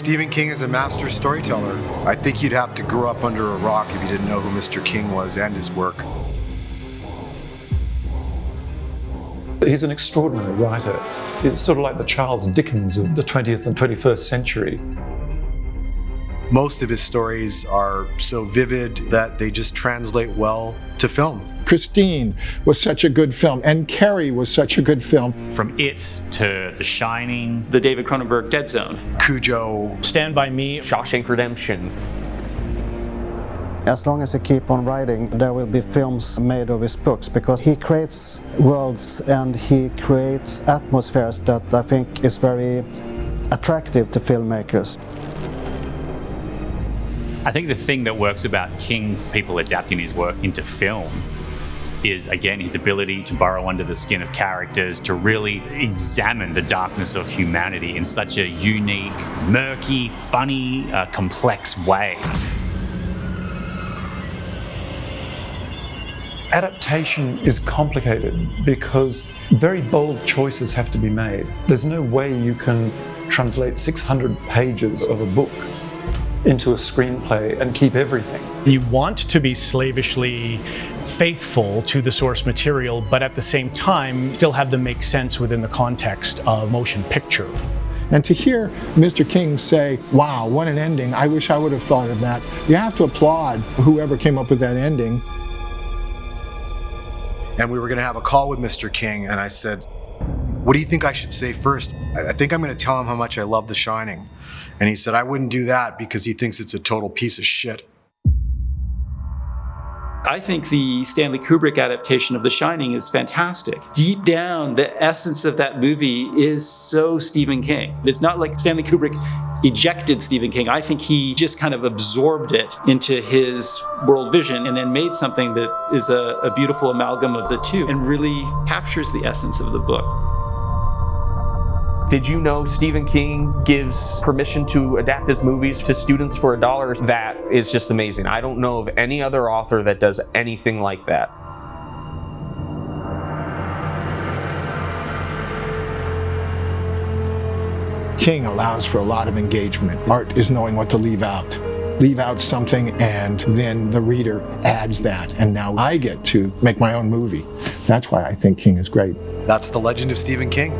Stephen King is a master storyteller. I think you'd have to grow up under a rock if you didn't know who Mr. King was and his work. He's an extraordinary writer. He's sort of like the Charles Dickens of the 20th and 21st century. Most of his stories are so vivid that they just translate well to film. Christine was such a good film, and Carrie was such a good film. From It to The Shining, the David Cronenberg Dead Zone, Cujo, Stand By Me, Shawshank Redemption. As long as he keeps on writing, there will be films made of his books, because he creates worlds and he creates atmospheres that I think is very attractive to filmmakers. I think the thing that works about King, people adapting his work into film, is again his ability to burrow under the skin of characters, to really examine the darkness of humanity in such a unique, murky, funny, complex way. Adaptation is complicated because very bold choices have to be made. There's no way you can translate 600 pages of a book into a screenplay and keep everything. You want to be slavishly faithful to the source material, but at the same time still have them make sense within the context of motion picture. And to hear Mr. King say, wow, what an ending, I wish I would have thought of that. You have to applaud whoever came up with that ending. and we were going to have a call with Mr. King, and I said, what do you think I should say first? I think I'm going to tell him how much I love The Shining. And he said, I wouldn't do that because he thinks it's a total piece of shit. I think the Stanley Kubrick adaptation of The Shining is fantastic. Deep down, the essence of that movie is so Stephen King. It's not like Stanley Kubrick ejected Stephen King. I think he just kind of absorbed it into his world vision and then made something that is a beautiful amalgam of the two and really captures the essence of the book. Did you know Stephen King gives permission to adapt his movies to students for $1? That is just amazing. I don't know of any other author that does anything like that. King allows for a lot of engagement. Art is knowing what to leave out. Leave out something and then the reader adds that, and now I get to make my own movie. That's why I think King is great. That's the legend of Stephen King.